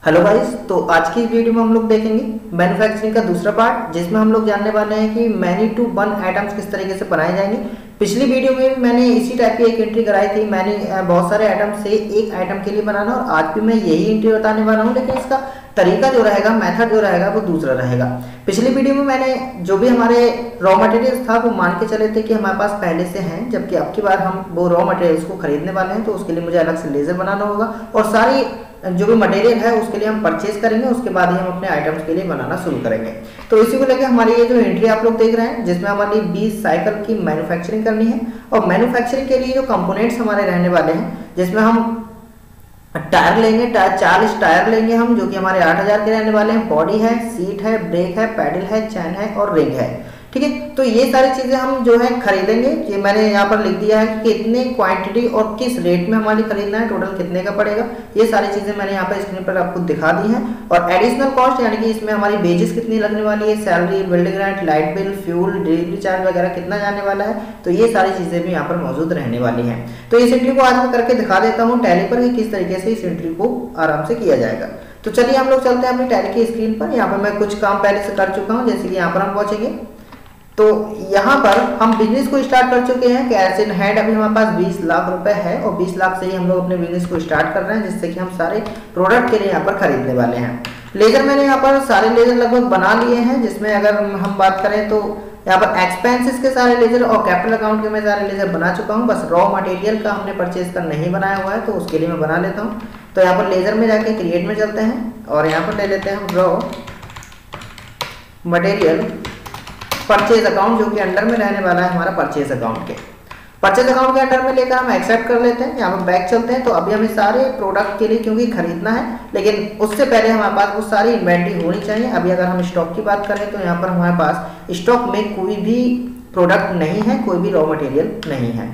Hello guys, तो आज की इस वीडियो में हम लोग देखेंगे मैन्युफैक्चरिंग का दूसरा पार्ट, जिसमें हम लोग जानने वाले हैं कि मैनी टू वन आइटम्स किस तरीके से बनाए जाएंगे। पिछली वीडियो में मैंने इसी टाइप की एक एंट्री कराई थी, मैंने बहुत सारे आइटम से एक आइटम के लिए बनाना, और आज भी मैं यही एंट्री बताने वाला हूँ, लेकिन इसका तरीका जो रहेगा, मेथड जो रहेगा वो दूसरा रहेगा। पिछली वीडियो में मैंने जो भी हमारे रॉ मटेरियल्स था वो मान के चले थे कि हमारे पास पहले से हैं, जबकि अब की बार हम वो रॉ मटेरियल्स को खरीदने वाले हैं, तो उसके लिए मुझे अलग से लेजर बनाना होगा और सारी जो भी मटेरियल है उसके लिए हम परचेज करेंगे, उसके बाद ही हम अपने आइटम्स के लिए बनाना शुरू करेंगे। तो इसी को लेकर हमारी ये जो एंट्री आप लोग देख रहे हैं, जिसमें हमारी 20 साइकिल की मैन्युफैक्चरिंग करनी है, और मैन्युफैक्चरिंग के लिए जो कंपोनेंट्स हमारे रहने वाले हैं, जिसमें हम टायर लेंगे, 40 टायर लेंगे हम, जो कि हमारे 8000 के रहने वाले हैं। बॉडी है, सीट है, ब्रेक है, पैडल है, चैन है और रिंग है। ठीक है, तो ये सारी चीजें हम जो है खरीदेंगे। ये मैंने यहाँ पर लिख दिया है कि कितने क्वांटिटी और किस रेट में हमारी खरीदना है, टोटल कितने का पड़ेगा, ये सारी चीजें मैंने यहाँ पर स्क्रीन पर आपको दिखा दी हैं। और एडिशनल कॉस्ट यानी कि इसमें हमारी वेजेस कितनी लगने वाली है, salary, building rent, light bill, fuel, delivery charge वगैरह कितना जाने वाला है, तो ये सारी चीजें भी यहाँ पर मौजूद रहने वाली हैं। तो इस एंट्री को आज मैं करके दिखा देता हूँ टैली पर कि किस तरीके से इस एंट्री को आराम से किया जाएगा। तो चलिए हम लोग चलते हैं अपनी टैली की स्क्रीन पर। यहाँ पर मैं कुछ काम पहले से कर चुका हूँ, जैसे कि यहाँ पर हम पहुंचेंगे तो यहाँ पर हम बिजनेस को स्टार्ट कर चुके हैं। कैश इन हैंड अभी हमारे पास 20 लाख रुपए है, और 20 लाख से ही हम लोग अपने बिजनेस को स्टार्ट कर रहे हैं, जिससे कि हम सारे प्रोडक्ट के लिए यहाँ पर खरीदने वाले हैं। लेजर मैंने यहाँ पर सारे लेजर लगभग बना लिए हैं, जिसमें अगर हम बात करें तो यहाँ पर एक्सपेंसेस के सारे लेजर और कैपिटल अकाउंट के मैं सारे लेजर बना चुका हूँ। बस रॉ मटेरियल का हमने परचेज का नहीं बनाया हुआ है, तो उसके लिए मैं बना लेता हूँ। तो यहाँ पर लेजर में जाके क्रिएट में चलते हैं, और यहाँ पर ले लेते हैं हम रॉ मटेरियल परचेज अकाउंट, जो कि अंडर में रहने वाला है हमारा परचेज अकाउंट के। परचेज अकाउंट के अंडर में लेकर हम एक्सेप्ट कर लेते हैं। यहाँ पर बैक चलते हैं, तो अभी हमें सारे प्रोडक्ट के लिए क्योंकि खरीदना है, लेकिन उससे पहले हमारे पास वो सारी इन्वेंट्री होनी चाहिए। अभी अगर हम स्टॉक की बात करें तो यहाँ पर हमारे पास स्टॉक में कोई भी प्रोडक्ट नहीं है, कोई भी रॉ मटेरियल नहीं है।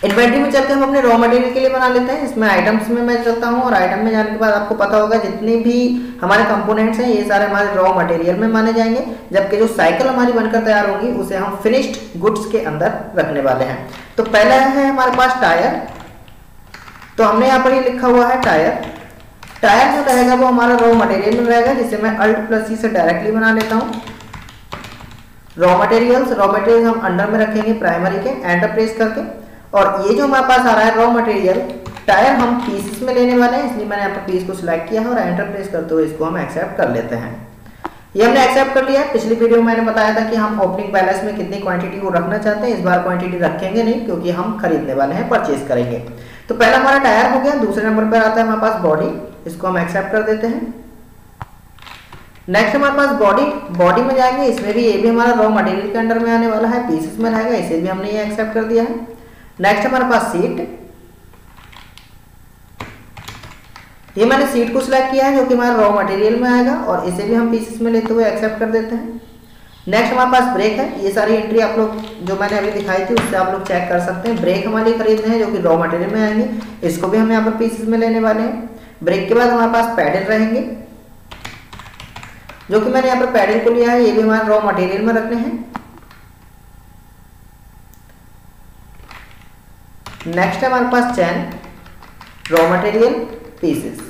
इन्वेंट्री में चलकर हम अपने रॉ मटेरियल के लिए बना लेते हैं। इसमें आइटम्स में मैं चलता हूँ, और आइटम में जाने के बाद आपको पता होगा जितने भी हमारे कंपोनेंट्स हैं ये सारे हमारे रॉ मटेरियल में माने जाएंगे, जबकि जो साइकिल हमारी बनकर तैयार होगी उसे हम फिनिश्ड गुड्स के अंदर रखने वाले हैं। तो पहला है हमारे पास टायर, तो हमने यहाँ पर ये लिखा हुआ है टायर। टायर जो रहेगा वो हमारा रॉ मटेरियल में रहेगा, जिसे मैं Alt+C से डायरेक्टली बना लेता हूँ। रॉ मटेरियल्स हम अंडर में रखेंगे प्राइमरी के, एंटर प्रेस करके। और ये जो हमारे पास आ रहा है रॉ मटेरियल टायर, हम पीसेस में लेने वाले हैं, इसलिए मैंने यहाँ पर पीस को सिलेक्ट किया है, और एंटर प्रेस करते हुए इसको हम एक्सेप्ट कर लेते हैं। ये हमने एक्सेप्ट कर लिया है। पिछली वीडियो में मैंने बताया था कि हम ओपनिंग बैलेंस में कितनी क्वांटिटी को रखना चाहते हैं। इस बार क्वांटिटी रखेंगे नहीं, क्योंकि हम खरीदने वाले हैं, परचेज करेंगे। तो पहला हमारा टायर हो गया। दूसरे नंबर पर आता है हमारे पास बॉडी, इसको हम एक्सेप्ट कर देते हैं। नेक्स्ट हमारे पास बॉडी में जाएंगे, इसमें भी ये भी हमारा रॉ मटेरियल के अंडर में आने वाला है, पीसेस में रहेगा, इसे भी हमने ये एक्सेप्ट कर दिया है। नेक्स्ट हमारे पास सीट, ये मैंने सीट को सिलेक्ट किया है, जो कि हमारा रॉ मटेरियल में आएगा, और इसे भी हम पीसेस में लेते हुए एक्सेप्ट कर देते हैं। नेक्स्ट हमारे पास ब्रेक है। ये सारी एंट्री आप लोग जो मैंने अभी दिखाई थी उससे आप लोग चेक कर सकते हैं। ब्रेक हमारे खरीदने हैं, जो कि रॉ मटेरियल में आएंगे, इसको भी हम यहाँ पर पीसेस में लेने वाले हैं। ब्रेक के बाद हमारे पास पैडल रहेंगे, जो कि मैंने यहाँ पर पैडल को लिया है, ये भी हमारे रॉ मटेरियल में रखने हैं। नेक्स्ट है हमारे पास चैन, रॉ मटेरियल, पीसेस,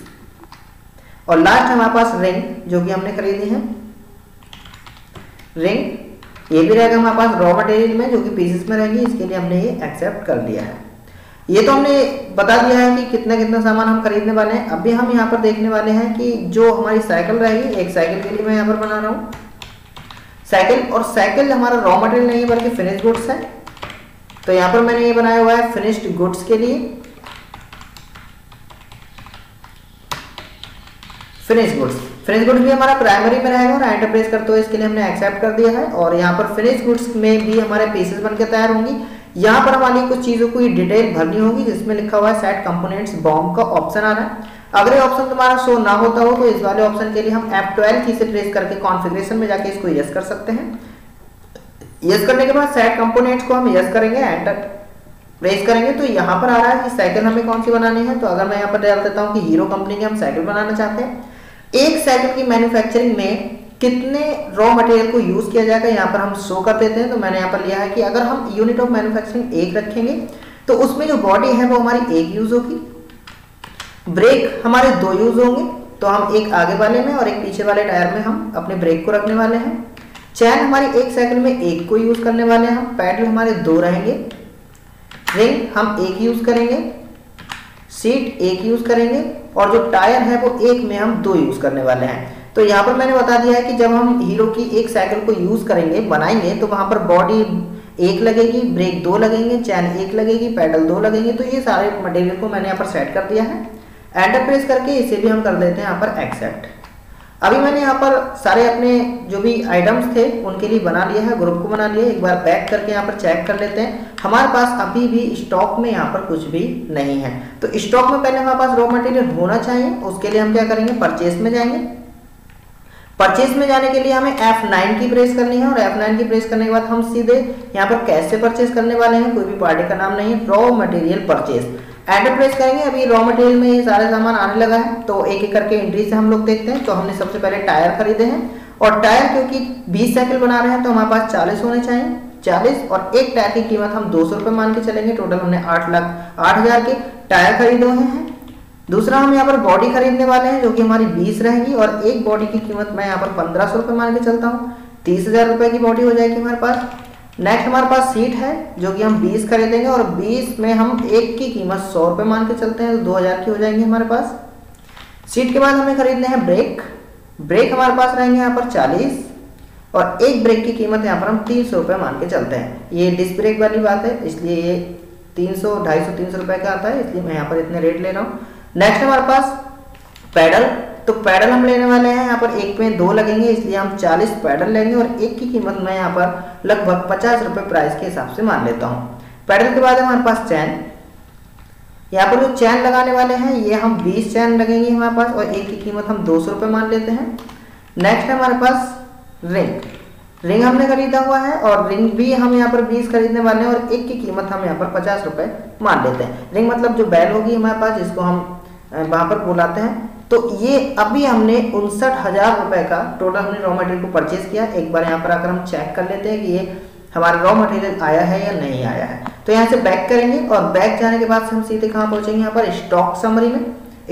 और लास्ट हमारे पास रिंग, जो कि हमने खरीदी है। रिंग ये भी रहेगा हमारे पास रॉ मटेरियल में, जो कि पीसेस में रहेंगी, इसके लिए हमने ये एक्सेप्ट कर लिया है। ये तो हमने बता दिया है कि कितना कितना सामान हम खरीदने वाले हैं। अभी हम यहाँ पर देखने वाले हैं कि जो हमारी साइकिल रहेगी, एक साइकिल के लिए मैं यहाँ पर बना रहा हूँ साइकिल, और साइकिल हमारा रॉ मटेरियल नहीं बल्कि फिनिश गुड्स है। तो यहाँ पर मैंने ये बनाया हुआ है फिनिश्ड गुड्स के लिए। फिनिश गुड्स भी हमारा प्राइमरी में रहेगा, और एंटर प्रेस करते हुए इसके लिए हमने एक्सेप्ट कर दिया है। और यहाँ पर फिनिश गुड्स में भी हमारे पीसेस बनकर तैयार होंगी। यहाँ पर हमारी कुछ चीजों को डिटेल भरनी होगी, जिसमें लिखा हुआ है सेट कंपोनेंट्स बॉम्ब का ऑप्शन आ रहा है। अगर ये ऑप्शन तुम्हारा शो ना होता हो तो इस वाले ऑप्शन के लिए हम F12 की से प्रेस करके कॉन्फ़िगरेशन में जाके इसको यस कर सकते हैं। यस करने के बाद सेट कंपोनेंट्स को हम यस करेंगे, एंटर प्रेस करेंगे, तो यहाँ पर आ रहा है कि साइकिल हमें कौन सी बनानी है। तो अगर मैं यहाँ पर डाल देता हूँ कि हीरो कंपनी की हम साइकिल बनाना चाहते हैं। एक साइकिल की मैन्युफैक्चरिंग में कितने रॉ मटेरियल को यूज किया जाएगा यहाँ पर हम शो कर देते हैं। तो मैंने यहाँ पर लिया है कि अगर हम यूनिट ऑफ मैन्युफैक्चरिंग 1 रखेंगे तो उसमें जो बॉडी है वो हमारी 1 यूज होगी, ब्रेक हमारे 2 यूज होंगे, तो हम एक आगे वाले में और एक पीछे वाले टायर में हम अपने ब्रेक को रखने वाले हैं। चैन हमारी एक साइकिल में एक को यूज करने वाले हैं हम। पैडल हमारे 2 रहेंगे। रिंग हम एक यूज करेंगे। सीट एक यूज करेंगे और जो टायर है वो एक में हम 2 यूज करने वाले हैं। तो यहाँ पर मैंने बता दिया है कि जब हम हीरो की एक साइकिल को यूज करेंगे, बनाएंगे, तो वहां पर बॉडी एक लगेगी, ब्रेक 2 लगेंगे, चैन एक लगेगी, पैडल 2 लगेंगे। तो ये सारे मटेरियल को मैंने यहाँ पर सेट कर दिया है। एंटर प्रेस करके इसे भी हम कर देते हैं यहाँ पर एक्सेप्ट। अभी मैंने यहाँ पर सारे अपने जो भी आइटम्स थे उनके लिए बना लिया है, ग्रुप को बना लिया। एक बार बैक करके यहाँ पर चेक कर लेते हैं। हमारे पास अभी भी स्टॉक में यहाँ पर कुछ भी नहीं है। तो स्टॉक में पहले हमारे पास रॉ मटेरियल होना चाहिए। उसके लिए हम क्या करेंगे, परचेस में जाएंगे। परचेस में जाने के लिए हमें F9 की प्रेस करनी है और F9 की प्रेस करने के बाद हम सीधे यहाँ पर कैसे परचेस करने वाले हैं, कोई भी पार्टी का नाम नहीं है, raw material purchase. Enter press करेंगे। अभी रॉ मटेरियल में ये सारे सामान आने लगा है। तो एक एक करके एंट्री से हम लोग देखते हैं। तो हमने सबसे पहले टायर खरीदे हैं और टायर क्योंकि 20 साइकिल बना रहे हैं तो हमारे पास 40 होने चाहिए। 40 और एक टायर की कीमत हम 200 रुपये मान के चलेंगे। टोटल हमने 8,08,000 के टायर खरीदे हुए हैं। दूसरा हम यहाँ पर बॉडी खरीदने वाले हैं जो कि हमारी 20 रहेगी और एक बॉडी की कीमत मैं यहाँ पर 1500 रुपये मान के चलता हूँ। 30,000 रुपये की बॉडी हो जाएगी हमारे पास। नेक्स्ट हमारे पास सीट है जो कि हम 20 खरीदेंगे और 20 में हम एक की कीमत 100 रुपये मान के चलते हैं, तो 2000 की हो जाएंगी हमारे पास। सीट के बाद हमें खरीदने हैं ब्रेक। ब्रेक हमारे पास रहेंगे यहाँ पर 40 और एक ब्रेक की कीमत यहाँ पर हम 300 रुपये मान के चलते हैं। ये डिस्क ब्रेक वाली बात है, इसलिए ये 300, 250, 300 रुपये का आता है, इसलिए मैं यहाँ पर इतने रेट ले रहा हूँ। नेक्स्ट हमारे पास पैडल। तो पैडल हम लेने वाले हैं यहाँ पर एक में 2 लगेंगे, इसलिए हम 40 पैडल लेंगे और एक की कीमत मैं यहाँ पर लगभग 50 रुपये प्राइस के हिसाब से मान लेता हूँ। पैडल के बाद हमारे पास चैन। यहाँ पर जो चैन लगाने वाले हैं ये हम 20 चैन लगेंगे हमारे पास और एक की कीमत हम 200 रुपये मान लेते हैं। नेक्स्ट हमारे पास रिंग। रिंग हमने खरीदा हुआ है और रिंग भी हम यहाँ पर 20 खरीदने वाले हैं और एक की कीमत हम यहाँ पर 50 रुपये मान लेते हैं। रिंग मतलब जो बैल होगी हमारे पास, जिसको हम वहां पर बुलाते हैं। तो ये अभी हमने 59,000 रुपये का टोटल हमने रॉ मटेरियल को परचेज किया। एक बार यहाँ पर आकर हम चेक कर लेते हैं कि ये हमारा रॉ मटेरियल आया है या नहीं आया है। तो यहाँ से बैक करेंगे और बैक जाने के बाद से हम सीधे कहाँ पहुंचेंगे, यहाँ पर स्टॉक समरी में।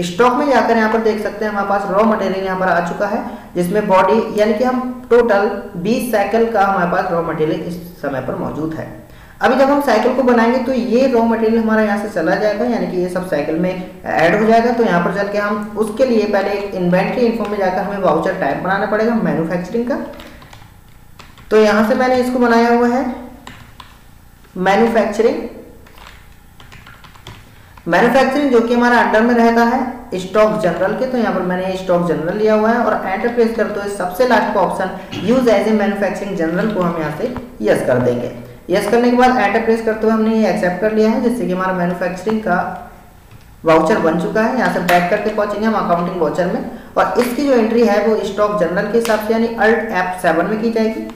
स्टॉक में जाकर यहाँ पर देख सकते हैं हमारे पास रॉ मटेरियल यहाँ पर आ चुका है, जिसमें बॉडी यानी कि हम टोटल 20 साइकिल का हमारे पास रॉ मटेरियल इस समय पर मौजूद है। अभी जब हम साइकिल को बनाएंगे तो ये रॉ मटेरियल हमारा यहाँ से चला जाएगा, यानी कि ये सब साइकिल में ऐड हो जाएगा। तो यहाँ पर चल के हम उसके लिए पहले एक इन्वेंट्री इन्फो में जाकर हमें वाउचर टाइप बनाना पड़ेगा मैन्युफैक्चरिंग का। तो यहाँ से मैंने इसको बनाया हुआ है मैन्युफैक्चरिंग जो कि हमारा अंडर में रहता है स्टॉक जनरल के। तो यहाँ पर मैंने स्टॉक जनरल लिया हुआ है और एंटर प्रेस करते हुए सबसे लास्ट का option use as a manufacturing general को हम यहाँ से यस कर देंगे। यस करने के बाद एंटर प्रेस करते हुए हमने ये एक्सेप्ट कर लिया है, जिससे कि हमारा मैन्युफैक्चरिंग का वाउचर बन चुका है। यहाँ से बैक करके पहुंचेंगे हम अकाउंटिंग वाउचर में और इसकी जो एंट्री है वो स्टॉक जनरल के हिसाब से यानी अल्ट F7 में की जाएगी।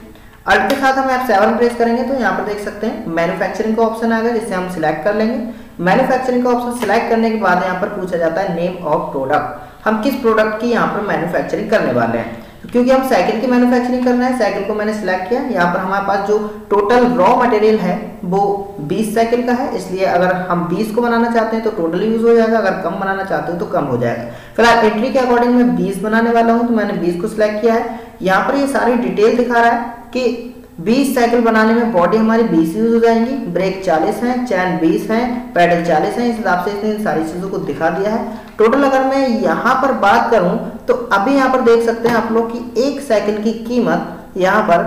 अल्ट के साथ हम F7 प्रेस करेंगे तो यहाँ पर देख सकते हैं मैन्युफैक्चरिंग का ऑप्शन आएगा, जिससे हम सिलेक्ट कर लेंगे। मैन्युफैक्चरिंग का ऑप्शन सिलेक्ट करने के बाद यहाँ पर पूछा जाता है नेम ऑफ प्रोडक्ट, हम किस प्रोडक्ट की यहाँ पर मैन्युफैक्चरिंग करने वाले हैं। क्योंकि हम साइकिल की मैन्युफैक्चरिंग करना है, साइकिल को मैंने सिलेक्ट किया। यहाँ पर हमारे पास जो टोटल रॉ मटेरियल है वो 20 साइकिल का है, इसलिए अगर हम 20 को बनाना चाहते हैं तो टोटल यूज हो जाएगा, अगर कम बनाना चाहते हो तो कम हो जाएगा। फिलहाल एंट्री के अकॉर्डिंग मैं 20 बनाने वाला हूँ, तो मैंने 20 को सिलेक्ट किया है। यहाँ पर ये सारी डिटेल दिखा रहा है कि 20 साइकिल बनाने में बॉडी हमारी 20 यूज हो जाएंगी, ब्रेक 40 है, चैन 20 है, पैडल 40 है। इस हिसाब से इसने इन सारी चीजों को दिखा दिया है। टोटल अगर मैं यहाँ पर बात करूं तो अभी यहाँ पर देख सकते हैं आप लोग की एक साइकिल की कीमत यहाँ पर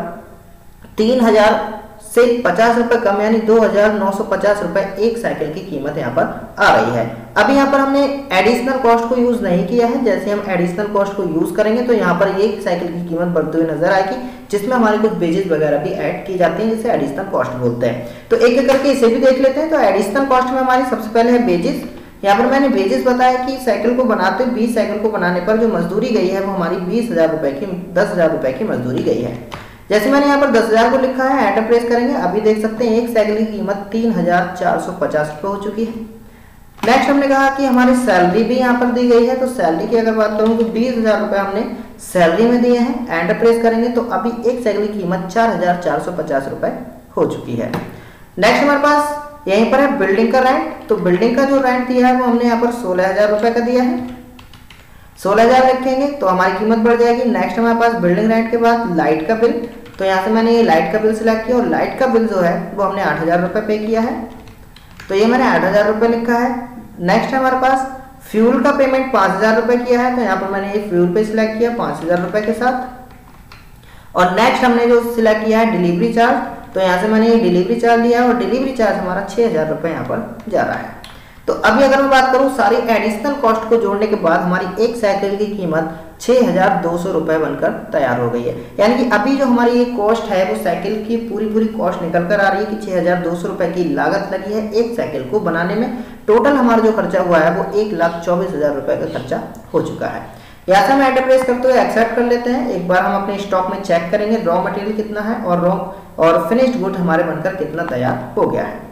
3,000 से 50 रुपए कम यानी 2,950 रुपए एक साइकिल की कीमत यहाँ पर आ रही है। अभी यहाँ पर हमने एडिशनल कॉस्ट को यूज नहीं किया है। जैसे हम एडिशनल कॉस्ट को यूज करेंगे तो यहाँ पर एक साइकिल की कीमत बढ़ती हुई नजर आएगी, जिसमें हमारे कुछ बेजेस वगैरह भी ऐड की जाती हैं, जिसे एडिशनल कॉस्ट बोलते हैं। तो एक एक करके इसे भी देख लेते हैं। तो एडिशनल कॉस्ट में हमारी सबसे पहले है बेजेस। यहाँ पर मैंने बेजेस बताया कि साइकिल को बनाते 20 साइकिल को बनाने पर जो मजदूरी गई है वो हमारी 20,000 रुपए की 10,000 रुपए की मजदूरी गई है। जैसे मैंने यहाँ पर 10,000 को लिखा है, एंटर प्रेस करेंगे। अभी देख सकते हैं एक साइकिल की कीमत 3,450 रुपए हो चुकी है। नेक्स्ट हमने कहा कि हमारी सैलरी भी यहाँ पर दी गई है। तो सैलरी की अगर बात करूँ तो 20,000 रुपए हमने सैलरी में दिए हैं। एंटर प्रेस करेंगे तो अभी एक साइकिल की कीमत 4,450 रुपए हो चुकी है। नेक्स्ट हमारे पास यहीं पर है बिल्डिंग का रेंट। तो बिल्डिंग का जो रेंट दिया है वो हमने यहाँ पर 16,000 रुपए का दिया है। 16,000 रखेंगे तो हमारी कीमत बढ़ जाएगी। नेक्स्ट हमारे पास बिल्डिंग रेंट के बाद लाइट का बिल, तो यहाँ से मैंने ये लाइट का बिल सिलेक्ट किया और लाइट का बिल जो है वो हमने 8,000 रुपये पे किया है, तो ये मैंने 8,000 रुपये लिखा है। नेक्स्ट हमारे पास फ्यूल का पेमेंट 5,000 रुपये किया है, तो यहाँ पर मैंने ये फ्यूल पे सिलेक्ट किया 5,000 रुपये के साथ। और नेक्स्ट हमने जो सिलेक्ट किया है डिलीवरी चार्ज, तो यहाँ से मैंने ये डिलीवरी चार्ज लिया है और डिलीवरी चार्ज हमारा 6,000 रुपये यहाँ पर जा रहा है। तो अभी अगर मैं बात करूँ सारी एडिशनल कॉस्ट को जोड़ने के बाद हमारी एक साइकिल की कीमत 6,200 रुपये बनकर तैयार हो गई है। यानी कि अभी जो हमारी ये कॉस्ट है वो साइकिल की पूरी कॉस्ट निकल कर आ रही है कि 6,200 रुपये की लागत लगी है एक साइकिल को बनाने में। टोटल हमारा जो खर्चा हुआ है वो 1,24,000 रुपये का खर्चा हो चुका है। यहाँ से हम एंटर प्रेस करते हुए एक्सेप्ट कर लेते हैं। एक बार हम अपने स्टॉक में चेक करेंगे रॉ मटेरियल कितना है और फिनिश्ड गुड हमारे बनकर कितना तैयार हो गया है।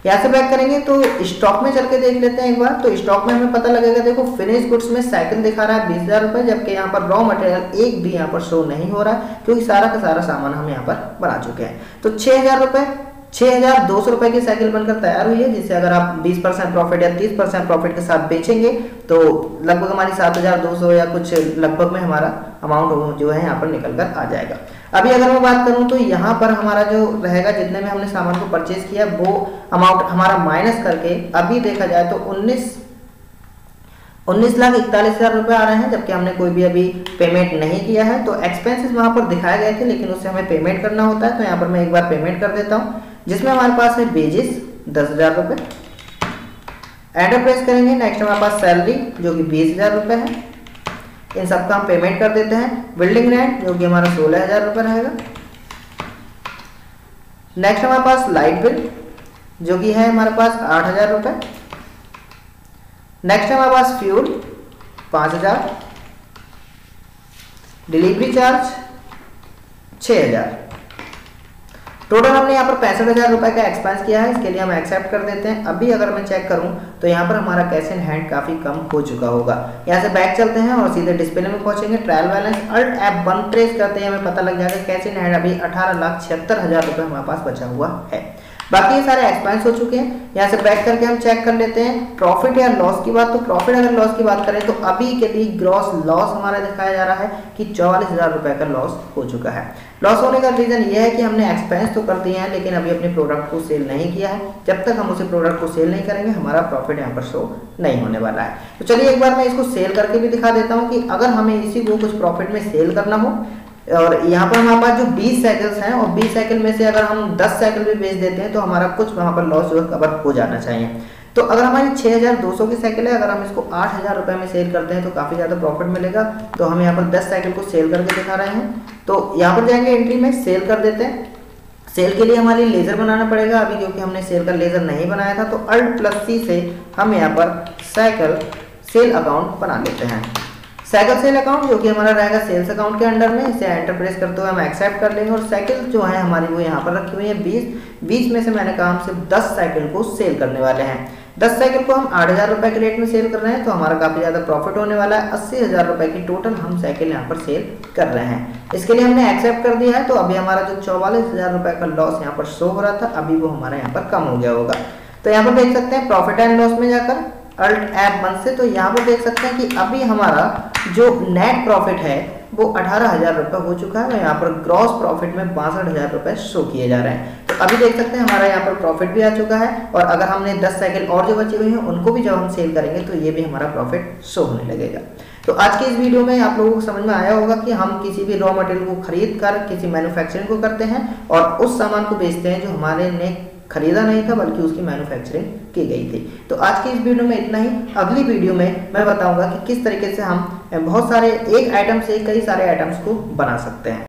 यहाँ से बैक करेंगे तो स्टॉक में चल के देख लेते हैं एक बार। तो स्टॉक में हमें पता लगेगा, देखो फिनिश गुड्स में साइकिल दिखा रहा है 20,000 रुपये, जबकि यहाँ पर रॉ मटेरियल एक भी यहाँ पर शो नहीं हो रहा है क्योंकि सारा का सारा सामान हम यहाँ पर बना चुके हैं। तो 6,200 रुपये की साइकिल बनकर तैयार हुई है, जिससे अगर आप 20% प्रॉफिट या 30% प्रॉफिट के साथ बेचेंगे तो लगभग हमारी 7,200 या कुछ लगभग में हमारा अमाउंट जो है यहाँ पर निकल कर आ जाएगा। अभी अगर मैं बात करूं तो यहाँ पर हमारा जो रहेगा जितने में हमने सामान को परचेज किया वो अमाउंट हमारा माइनस करके अभी देखा जाए तो 19,41,000 रुपये आ रहे हैं, जबकि हमने कोई भी अभी पेमेंट नहीं किया है। तो एक्सपेंसेस वहाँ पर दिखाए गए थे लेकिन उससे हमें पेमेंट करना होता है, तो यहाँ पर मैं एक बार पेमेंट कर देता हूँ, जिसमें हमारे पास है वेजेस 10,000 रुपये। एंटर प्रेस करेंगे। नेक्स्ट हमारे पास सैलरी जो कि 20,000 रुपये है, इन सबका हम पेमेंट कर देते हैं। बिल्डिंग रेंट जो कि हमारा 16,000 रुपये रहेगा। नेक्स्ट हमारे पास लाइट बिल जो कि है हमारे पास 8,000 रुपये। नेक्स्ट हमारे पास फ्यूल 5,000, डिलीवरी चार्ज 6,000। टोटल हमने यहाँ पर 65,000 रुपये का एक्सपेंस किया है, इसके लिए हम एक्सेप्ट कर देते हैं। अभी अगर मैं चेक करूँ तो यहाँ पर हमारा कैश इन हैंड काफ़ी कम हो चुका होगा। यहाँ से बैक चलते हैं और सीधे डिस्प्ले में पहुँचेंगे। Trial balance alt F1 press करते हैं, हमें पता लग जाएगा कैश इन हैंड अभी 18,76,000 रुपये हमारे पास बचा हुआ है। बाकी ये सारे एक्सपेंस हो चुके हैं। यहाँ से बैक करके हम चेक कर लेते हैं प्रॉफिट या लॉस की बात। तो प्रॉफिट अगर लॉस की बात करें तो अभी के लिए ग्रॉस लॉस हमारा दिखाया जा रहा है कि 44,000 रुपये का लॉस हो चुका है। लॉस होने का रीजन ये है कि हमने एक्सपेंस तो कर दिए हैं लेकिन अभी अपने प्रोडक्ट को सेल नहीं किया है। जब तक हम उसे प्रोडक्ट को सेल नहीं करेंगे हमारा प्रॉफिट यहाँ पर शो नहीं होने वाला है। तो चलिए एक बार मैं इसको सेल करके भी दिखा देता हूँ कि अगर हमें इसी को कुछ प्रॉफिट में सेल करना हो, और यहाँ पर हमारे पास जो 20 साइकिल्स हैं और 20 साइकिल में से अगर हम 10 साइकिल भी बेच देते हैं तो हमारा कुछ वहाँ पर लॉस जो है कवर हो जाना चाहिए। तो अगर हमारी 6,200 की साइकिल है, अगर हम इसको 8,000 रुपये में सेल करते हैं तो काफ़ी ज़्यादा प्रॉफिट मिलेगा। तो हम यहाँ पर 10 साइकिल को सेल करके दिखा रहे हैं। तो यहाँ पर जाएंगे एंट्री में, सेल कर देते हैं। सेल के लिए हमारी लेज़र बनाना पड़ेगा अभी, क्योंकि हमने सेल का लेज़र नहीं बनाया था। तो Alt+C से हम यहाँ पर साइकिल सेल अकाउंट बना लेते हैं। साइकिल सेल अकाउंट जो कि हमारा रहेगा सेल्स अकाउंट के अंडर में, इसे एंटर प्रेस करते हुए हम एक्सेप्ट कर लेंगे। और साइकिल जो है हमारी वो यहाँ पर रखी हुई है 20 में से मैंने कहा हम सिर्फ 10 साइकिल को सेल करने वाले हैं। 10 साइकिल को हम 8,000 रुपये के रेट में सेल कर रहे हैं, तो हमारा काफ़ी ज़्यादा प्रॉफिट होने वाला है। 80,000 रुपये की टोटल हम साइकिल यहाँ पर सेल कर रहे हैं। इसके लिए हमने एक्सेप्ट कर दिया है। तो अभी हमारा जो 44,000 रुपये का लॉस यहाँ पर शो हो रहा था अभी वो हमारा यहाँ पर कम हो गया होगा। तो यहाँ पर देख सकते हैं प्रॉफिट एंड लॉस में जाकर Alt F1 से, तो यहाँ पर देख सकते हैं कि अभी हमारा जो नेट प्रॉफिट है वो 18,000 रुपये हो चुका है। यहाँ पर ग्रॉस प्रॉफिट में 62,000 रुपये शो किए जा रहे हैं। तो अभी देख सकते हैं हमारा यहाँ पर प्रॉफिट भी आ चुका है। और अगर हमने 10 साइकिल और जो बची हुई हैं उनको भी जब हम सेल करेंगे तो ये भी हमारा प्रॉफिट शो होने लगेगा। तो आज की इस वीडियो में आप लोगों को समझ में आया होगा कि हम किसी भी रॉ मटेरियल को खरीद कर किसी मैन्युफैक्चरिंग को करते हैं और उस सामान को बेचते हैं जो हमारे ने खरीदा नहीं था बल्कि उसकी मैन्युफैक्चरिंग की गई थी। तो आज की इस वीडियो में इतना ही। अगली वीडियो में मैं बताऊंगा कि किस तरीके से हम बहुत सारे एक आइटम से कई सारे आइटम्स को बना सकते हैं।